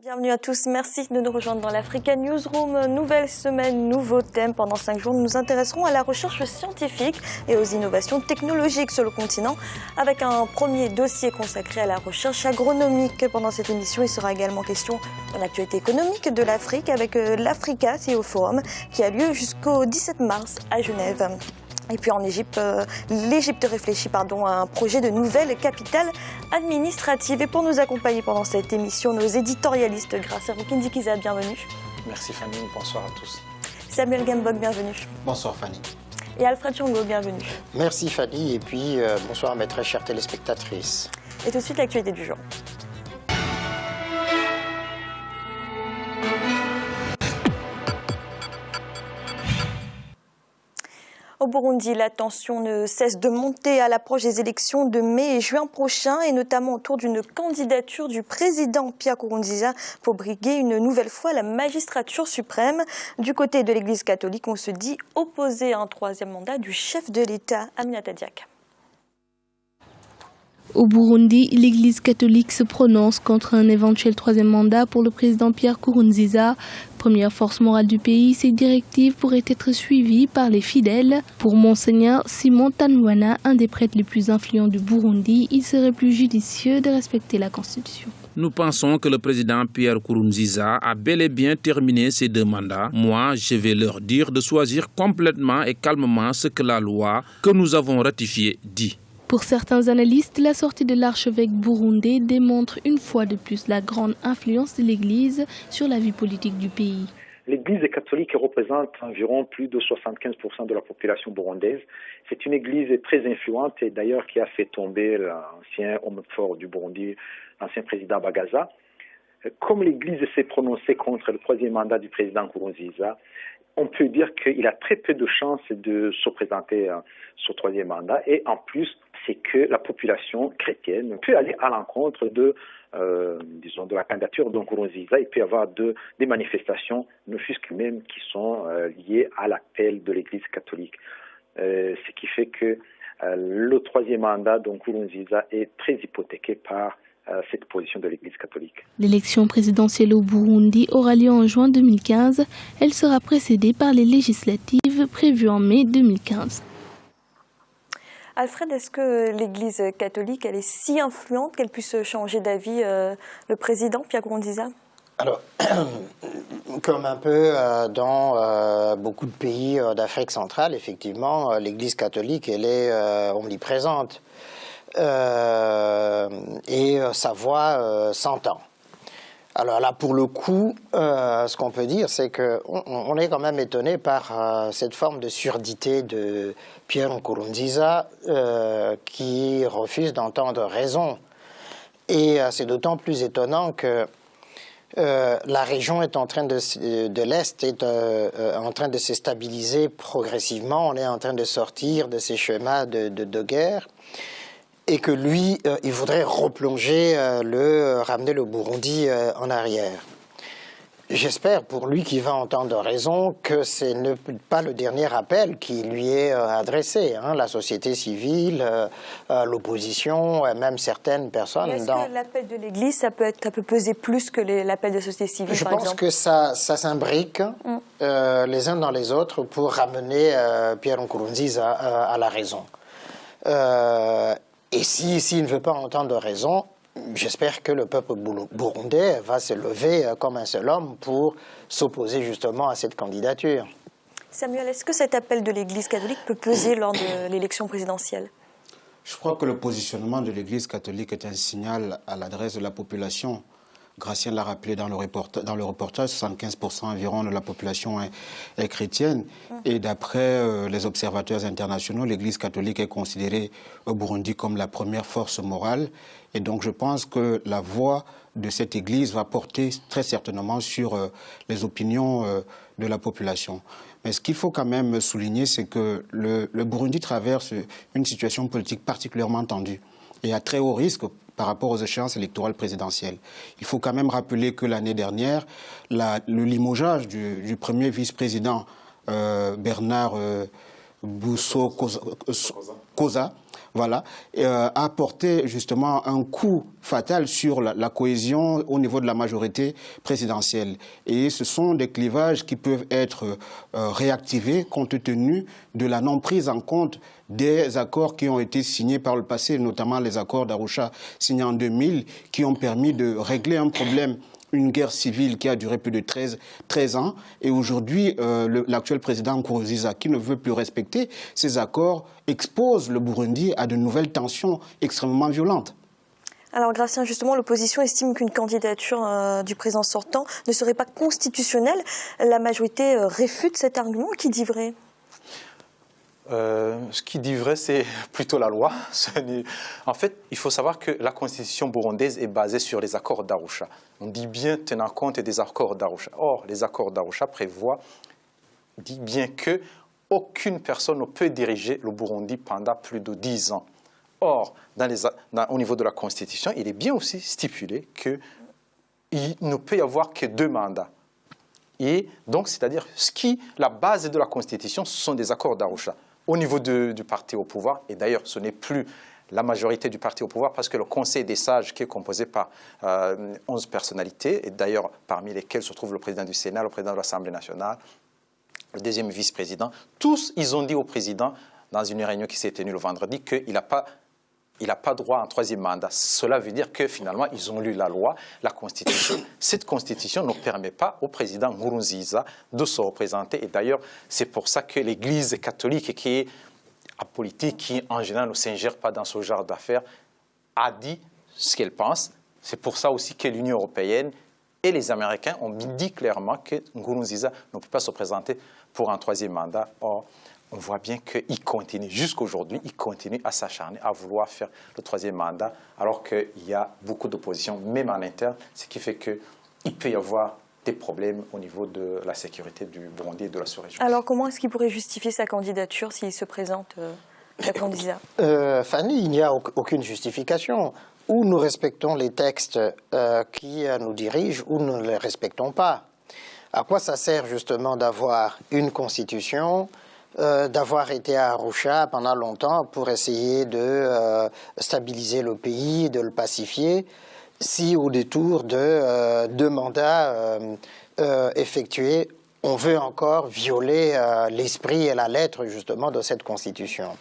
Bienvenue à tous, merci de nous rejoindre dans l'Africa Newsroom. Nouvelle semaine, nouveau thème. Pendant 5 jours, nous nous intéresserons à la recherche scientifique et aux innovations technologiques sur le continent, avec un premier dossier consacré à la recherche agronomique. Pendant cette émission, il sera également question de l'actualité économique de l'Afrique avec l'Africa CEO Forum qui a lieu jusqu'au 17 mars à Genève. Et puis en Égypte, l'Égypte réfléchit à un projet de nouvelle capitale administrative. Et pour nous accompagner pendant cette émission, nos éditorialistes, Gracia Rukindikiza, bienvenue. Merci Fanny, bonsoir à tous. Samuel Gambog, bienvenue. Bonsoir Fanny. Et Alfred Chongo, bienvenue. Merci Fanny, et puis bonsoir à mes très chères téléspectatrices. Et tout de suite, l'actualité du jour. Au Burundi, la tension ne cesse de monter à l'approche des élections de mai et juin prochains, et notamment autour d'une candidature du président Pierre Nkurunziza pour briguer une nouvelle fois la magistrature suprême. Du côté de l'Église catholique, on se dit opposé à un troisième mandat du chef de l'État, Aminata Diak. Au Burundi, l'Église catholique se prononce contre un éventuel troisième mandat pour le président Pierre Nkurunziza. Première force morale du pays, ces directives pourraient être suivies par les fidèles. Pour Monseigneur Simon Tanwana, un des prêtres les plus influents du Burundi, il serait plus judicieux de respecter la Constitution. Nous pensons que le président Pierre Nkurunziza a bel et bien terminé ses 2 mandats. Moi, je vais leur dire de choisir complètement et calmement ce que la loi que nous avons ratifiée dit. Pour certains analystes, la sortie de l'archevêque burundais démontre une fois de plus la grande influence de l'Église sur la vie politique du pays. L'Église catholique représente environ plus de 75% de la population burundaise. C'est une Église très influente et d'ailleurs qui a fait tomber l'ancien homme fort du Burundi, l'ancien président Bagaza. Comme l'Église s'est prononcée contre le troisième mandat du président Nkurunziza, on peut dire qu'il a très peu de chances de se présenter sur le troisième mandat. Et en plus, c'est que la population chrétienne peut aller à l'encontre de la candidature de Nkurunziza. Il peut y avoir des manifestations, ne fût-ce que même qui sont liées à l'appel de l'Église catholique. Ce qui fait que le troisième mandat de Nkurunziza est très hypothéqué par cette position de l'Église catholique. L'élection présidentielle au Burundi aura lieu en juin 2015. Elle sera précédée par les législatives prévues en mai 2015. Alfred, est-ce que l'Église catholique elle est si influente qu'elle puisse changer d'avis le président Pierre Nkurunziza ? Alors, comme un peu dans beaucoup de pays d'Afrique centrale, effectivement, l'Église catholique, elle est omniprésente. Et sa voix s'entend. Alors là, pour le coup, ce qu'on peut dire, c'est qu'on est quand même étonné par cette forme de surdité de Pierre Nkurunziza qui refuse d'entendre raison. Et c'est d'autant plus étonnant que la région est en train de l'Est est en train de se stabiliser progressivement. On est en train de sortir de ces schémas de guerre. Et que lui, il voudrait replonger, ramener le Burundi en arrière. J'espère pour lui qu'il va entendre raison que ce n'est pas le dernier appel qui lui est adressé. La société civile, l'opposition, même certaines personnes. Est-ce que l'appel de l'Église, ça peut peser plus que l'appel de la société civile, par exemple ? Je pense que ça s'imbrique les uns dans les autres pour ramener Pierre Nkurunziza à la raison. Et s'il ne veut pas entendre raison, j'espère que le peuple burundais va se lever comme un seul homme pour s'opposer justement à cette candidature. Samuel, est-ce que cet appel de l'Église catholique peut peser lors de l'élection présidentielle ? Je crois que le positionnement de l'Église catholique est un signal à l'adresse de la population. Gracien l'a rappelé dans le reportage, 75% environ de la population est chrétienne. Et d'après les observateurs internationaux, l'Église catholique est considérée au Burundi comme la première force morale. Et donc je pense que la voix de cette Église va porter très certainement sur les opinions de la population. Mais ce qu'il faut quand même souligner, c'est que le Burundi traverse une situation politique particulièrement tendue et à très haut risque par rapport aux échéances électorales présidentielles. Il faut quand même rappeler que l'année dernière, le limogeage du premier vice-président Bernard Bousso Koza voilà, a porté justement un coup fatal sur la cohésion au niveau de la majorité présidentielle. Et ce sont des clivages qui peuvent être réactivés compte tenu de la non-prise en compte des accords qui ont été signés par le passé, notamment les accords d'Arusha signés en 2000, qui ont permis de régler un problème, une guerre civile qui a duré plus de 13 ans. Et aujourd'hui, l'actuel président Nkurunziza, qui ne veut plus respecter ces accords, expose le Burundi à de nouvelles tensions extrêmement violentes. Alors Gracien, justement, l'opposition estime qu'une candidature du président sortant ne serait pas constitutionnelle. La majorité réfute cet argument. Qui dit vrai ? Ce qui dit vrai, c'est plutôt la loi. En fait, il faut savoir que la constitution burundaise est basée sur les accords d'Arusha. On dit bien tenant compte des accords d'Arusha. Or, les accords d'Arusha dit bien que aucune personne ne peut diriger le Burundi pendant plus de 10 ans. Or, au niveau de la constitution, il est bien aussi stipulé qu'il ne peut y avoir que 2 mandats. Et donc, c'est-à-dire, la base de la constitution, ce sont des accords d'Arusha. Au niveau du parti au pouvoir, et d'ailleurs ce n'est plus la majorité du parti au pouvoir parce que le Conseil des sages qui est composé par 11 personnalités, et d'ailleurs parmi lesquelles se trouve le président du Sénat, le président de l'Assemblée nationale, le deuxième vice-président, tous ils ont dit au président dans une réunion qui s'est tenue le vendredi qu'il n'a pas droit à un 3e mandat. Cela veut dire que finalement, ils ont lu la loi, la Constitution. Cette Constitution ne permet pas au président Nkurunziza de se représenter. Et d'ailleurs, c'est pour ça que l'Église catholique, qui est apolitique, qui en général ne s'ingère pas dans ce genre d'affaires, a dit ce qu'elle pense. C'est pour ça aussi que l'Union européenne et les Américains ont dit clairement que Nkurunziza ne peut pas se présenter pour un 3e mandat. Or, on voit bien qu'il continue, jusqu'aujourd'hui, il continue à s'acharner, à vouloir faire le 3e mandat, alors qu'il y a beaucoup d'opposition, même en interne, ce qui fait qu'il peut y avoir des problèmes au niveau de la sécurité du Burundi et de la sous-région. Alors comment est-ce qu'il pourrait justifier sa candidature s'il se présente la candidat Fanny, il n'y a aucune justification. Ou nous respectons les textes qui nous dirigent, ou nous ne les respectons pas. À quoi ça sert justement d'avoir une constitution, d'avoir été à Arusha pendant longtemps pour essayer de stabiliser le pays, de le pacifier, si au détour de 2 mandats effectués, on veut encore violer l'esprit et la lettre justement de cette constitution.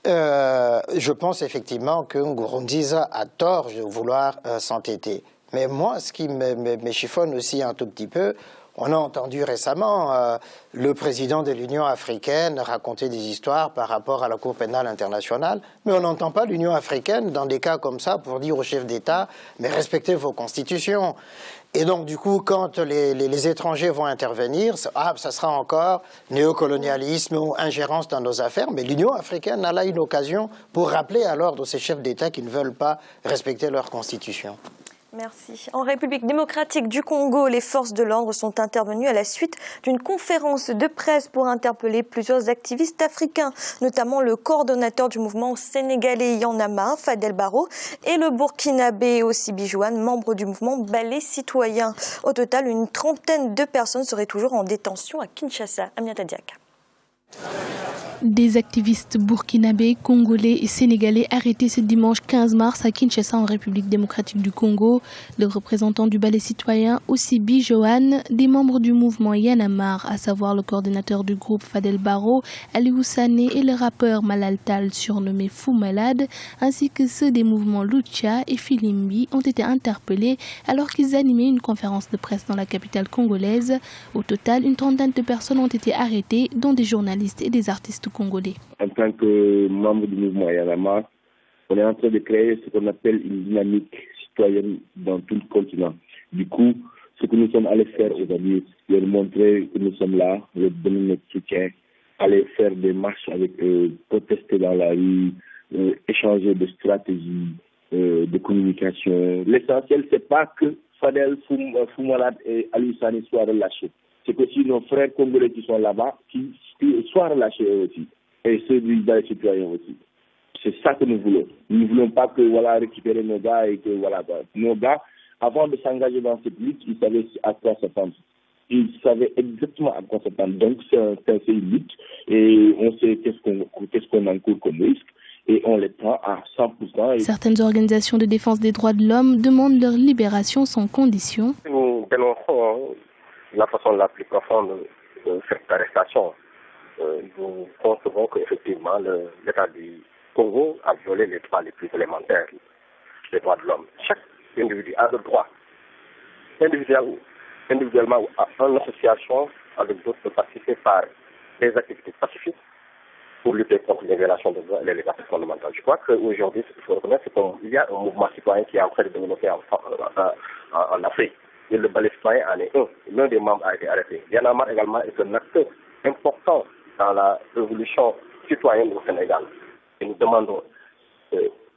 Je pense effectivement que Nkurunziza a tort de vouloir s'entêter. Mais moi, ce qui me chiffonne aussi un tout petit peu, on a entendu récemment le président de l'Union africaine raconter des histoires par rapport à la Cour pénale internationale, mais on n'entend pas l'Union africaine dans des cas comme ça pour dire aux chefs d'État « mais respectez vos constitutions ». Et donc, du coup, quand les étrangers vont intervenir, ça sera encore néocolonialisme ou ingérence dans nos affaires. Mais l'Union africaine a là une occasion pour rappeler alors de ces chefs d'État qui ne veulent pas respecter leur constitution. Merci. En République démocratique du Congo, les forces de l'ordre sont intervenues à la suite d'une conférence de presse pour interpeller plusieurs activistes africains, notamment le coordonnateur du mouvement sénégalais Y en a marre, Fadel Barro, et le burkinabé Ossi Bijouane, membre du mouvement Balai Citoyen. Au total, une trentaine de personnes seraient toujours en détention à Kinshasa. Aminata Diaka. Des activistes burkinabés, congolais et sénégalais arrêtés ce dimanche 15 mars à Kinshasa en République démocratique du Congo. Le représentant du Balai Citoyen, Ossi Bijouane, des membres du mouvement Y en a marre, à savoir le coordinateur du groupe Fadel Barro, Aliou Sané et le rappeur Malal Tal surnommé Fou Malade, ainsi que ceux des mouvements Lucha et Filimbi ont été interpellés alors qu'ils animaient une conférence de presse dans la capitale congolaise. Au total, une trentaine de personnes ont été arrêtées, dont des journalistes et des artistes congolais. En tant que membre du mouvement Y en a marre, on est en train de créer ce qu'on appelle une dynamique citoyenne dans tout le continent. Du coup, ce que nous sommes allés faire aujourd'hui, c'est montrer que nous sommes là, leur donner notre soutien, aller faire des marches avec eux, protester dans la rue, échanger de stratégies de communication. L'essentiel, c'est pas que Fadel, Fou Malade et Aliou Sané soient relâchés. C'est que si nos frères congolais qui sont là-bas, qui soient relâchés eux aussi, et ceux du Balai Citoyen aussi. C'est ça que nous voulons. Nous ne voulons pas que récupérer nos gars et que nos gars, avant de s'engager dans cette lutte, ils savaient à quoi s'attendre. Ils savaient exactement à quoi s'attendre. Donc c'est une lutte et on sait qu'est-ce qu'on encourt comme risque. et on les prend à 100%. Certaines organisations de défense des droits de l'homme demandent leur libération sans condition. Nous dénonçons la façon la plus profonde de cette arrestation. Nous concevons qu'effectivement l'État du Congo a violé les droits les plus élémentaires des droits de l'homme. Chaque individu a le droit, individuellement ou en association avec d'autres, de participer par des activités pacifiques pour lutter contre les violations des droits et les libertés fondamentales. Je crois qu'aujourd'hui, ce qu'il faut reconnaître, c'est qu'il y a un mouvement citoyen qui est en train de développer en Afrique. Et le balai citoyen en est un. L'un des membres a été arrêté. Y en a marre également est un acteur important dans la révolution citoyenne au Sénégal. Et nous demandons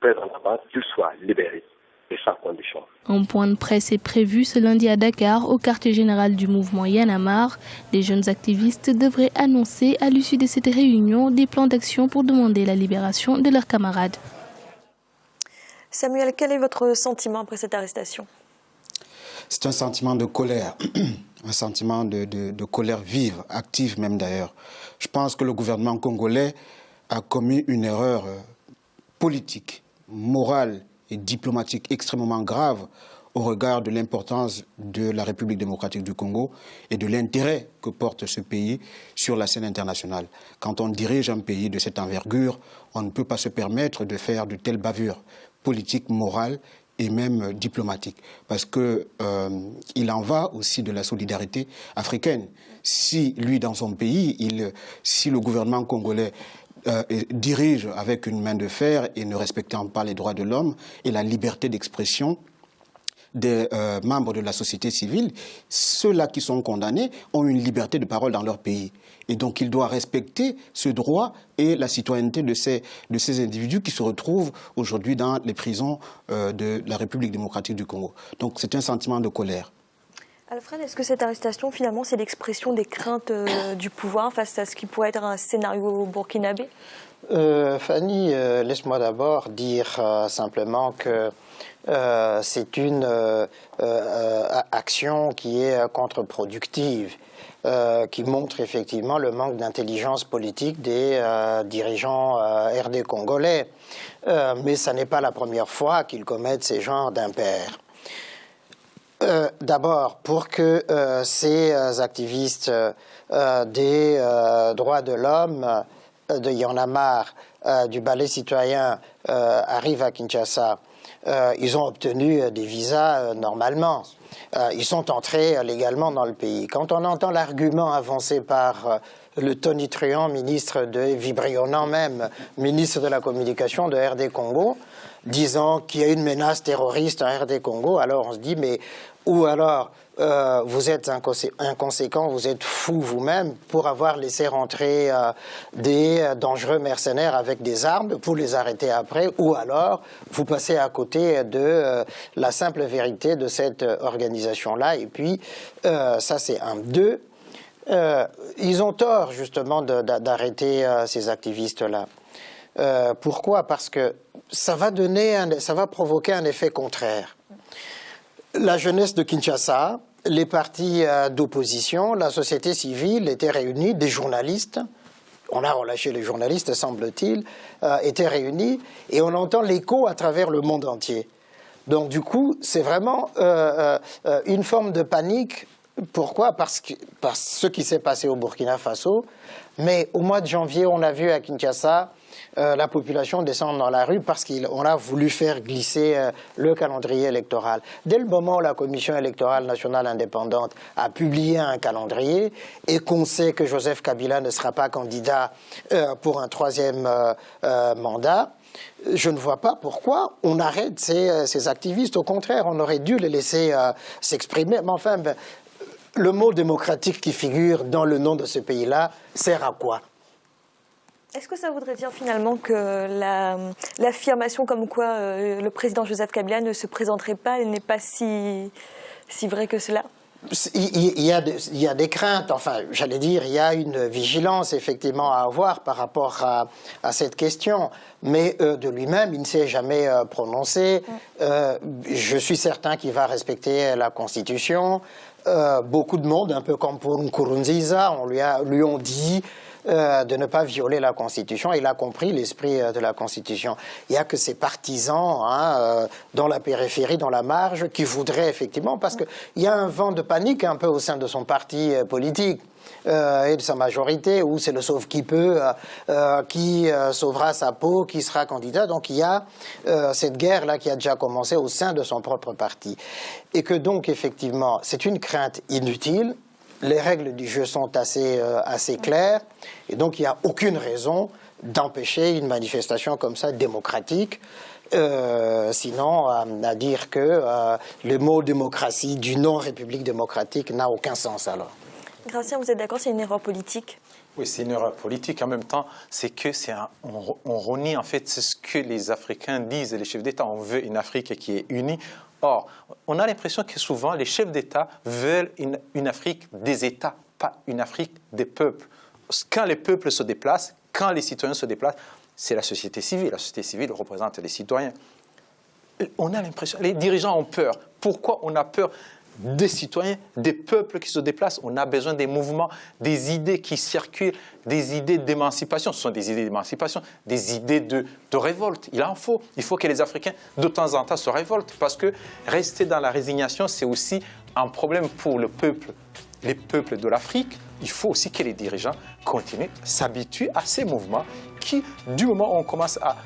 présentement qu'il soit libéré et sans condition. Un point de presse est prévu ce lundi à Dakar, au quartier général du mouvement Y en a marre. Les jeunes activistes devraient annoncer à l'issue de cette réunion des plans d'action pour demander la libération de leurs camarades. Samuel, quel est votre sentiment après cette arrestation ? C'est un sentiment de colère, un sentiment de colère vive, active même d'ailleurs. Je pense que le gouvernement congolais a commis une erreur politique, morale et diplomatique extrêmement grave au regard de l'importance de la République démocratique du Congo et de l'intérêt que porte ce pays sur la scène internationale. Quand on dirige un pays de cette envergure, on ne peut pas se permettre de faire de telles bavures politiques, morales et même diplomatique, parce que il en va aussi de la solidarité africaine. Si lui, dans son pays, si le gouvernement congolais dirige avec une main de fer et ne respectant pas les droits de l'homme et la liberté d'expression des membres de la société civile, ceux-là qui sont condamnés ont une liberté de parole dans leur pays. Et donc il doit respecter ce droit et la citoyenneté de ces individus qui se retrouvent aujourd'hui dans les prisons de la République démocratique du Congo. Donc c'est un sentiment de colère. Alfred, est-ce que cette arrestation, finalement, c'est l'expression des craintes du pouvoir face à ce qui pourrait être un scénario burkinabé ? Fanny, laisse-moi d'abord dire simplement que c'est une action qui est contre-productive, qui montre effectivement le manque d'intelligence politique des dirigeants RD congolais. Mais ce n'est pas la première fois qu'ils commettent ces genres d'impairs. D'abord, pour que ces activistes des droits de l'homme, de Y en a marre, du balai citoyen arrivent à Kinshasa, ils ont obtenu des visas normalement. Ils sont entrés légalement dans le pays. Quand on entend l'argument avancé par le tonitruant ministre vibrionnant même, ministre de la communication de RD Congo, disant qu'il y a une menace terroriste en RD Congo, alors on se dit, mais ou alors vous êtes inconséquent, vous êtes fou vous-même pour avoir laissé rentrer des dangereux mercenaires avec des armes pour les arrêter après, ou alors vous passez à côté de la simple vérité de cette organisation-là. Et puis, ça c'est un. Deux, ils ont tort justement d'arrêter ces activistes-là. Pourquoi ? Parce que ça va provoquer un effet contraire. La jeunesse de Kinshasa, les partis d'opposition, la société civile étaient réunis, des journalistes, on a relâché les journalistes, semble-t-il, étaient réunis, et on entend l'écho à travers le monde entier. Donc du coup, c'est vraiment une forme de panique. Pourquoi ? Parce ce qui s'est passé au Burkina Faso, mais au mois de janvier, on a vu à Kinshasa la population descendre dans la rue parce qu'on a voulu faire glisser le calendrier électoral. Dès le moment où la Commission électorale nationale indépendante a publié un calendrier et qu'on sait que Joseph Kabila ne sera pas candidat pour un troisième mandat, je ne vois pas pourquoi on arrête ces activistes. Au contraire, on aurait dû les laisser s'exprimer. Mais enfin, le mot démocratique qui figure dans le nom de ce pays-là sert à quoi ? Est-ce que ça voudrait dire finalement que l'affirmation comme quoi le président Joseph Kabila ne se présenterait pas, elle n'est pas si vraie que cela ? Il y a des craintes, enfin, j'allais dire, il y a une vigilance effectivement à avoir par rapport à cette question, mais de lui-même, il ne s'est jamais prononcé. Je suis certain qu'il va respecter la Constitution. Beaucoup de monde, un peu comme pour Nkurunziza, lui ont dit de ne pas violer la Constitution. Il a compris l'esprit de la Constitution. Il n'y a que ses partisans dans la périphérie, dans la marge, qui voudraient effectivement, parce qu'il y a un vent de panique un peu au sein de son parti politique. Et de sa majorité, où c'est le sauve qui peut, qui sauvera sa peau, qui sera candidat. Donc il y a cette guerre-là qui a déjà commencé au sein de son propre parti. Et que donc, effectivement, c'est une crainte inutile. Les règles du jeu sont assez claires. Et donc il n'y a aucune raison d'empêcher une manifestation comme ça, démocratique. Sinon, à dire que le mot démocratie du nom République démocratique n'a aucun sens alors. Gracien, vous êtes d'accord, c'est une erreur politique? Oui, c'est une erreur politique. En même temps, c'est que on renie en fait ce que les Africains disent, les chefs d'État. On veut une Afrique qui est unie. Or, on a l'impression que souvent les chefs d'État veulent une Afrique des États, pas une Afrique des peuples. Quand les peuples se déplacent, quand les citoyens se déplacent, c'est la société civile. La société civile représente les citoyens. On a l'impression, les dirigeants ont peur. Pourquoi on a peur des citoyens, des peuples qui se déplacent? On a besoin des mouvements, des idées qui circulent, des idées d'émancipation. Ce sont des idées d'émancipation, des idées de révolte. Il en faut. Il faut que les Africains, de temps en temps, se révoltent. Parce que rester dans la résignation, c'est aussi un problème pour le peuple, les peuples de l'Afrique. Il faut aussi que les dirigeants continuent, s'habituent à ces mouvements qui, du moment où on commence à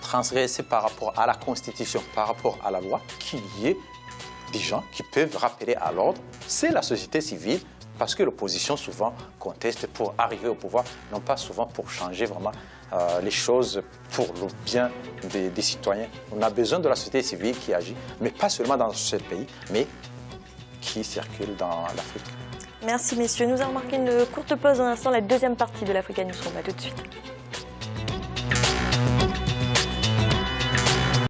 transgresser par rapport à la Constitution, par rapport à la loi, qu'il y ait des gens qui peuvent rappeler à l'ordre. C'est la société civile, parce que l'opposition souvent conteste pour arriver au pouvoir, non pas souvent pour changer vraiment les choses pour le bien des citoyens. On a besoin de la société civile qui agit, mais pas seulement dans ce pays, mais qui circule dans l'Afrique. Merci messieurs. Nous allons marquer une courte pause un instant, la deuxième partie de l'Africa Newsroom. À tout de suite.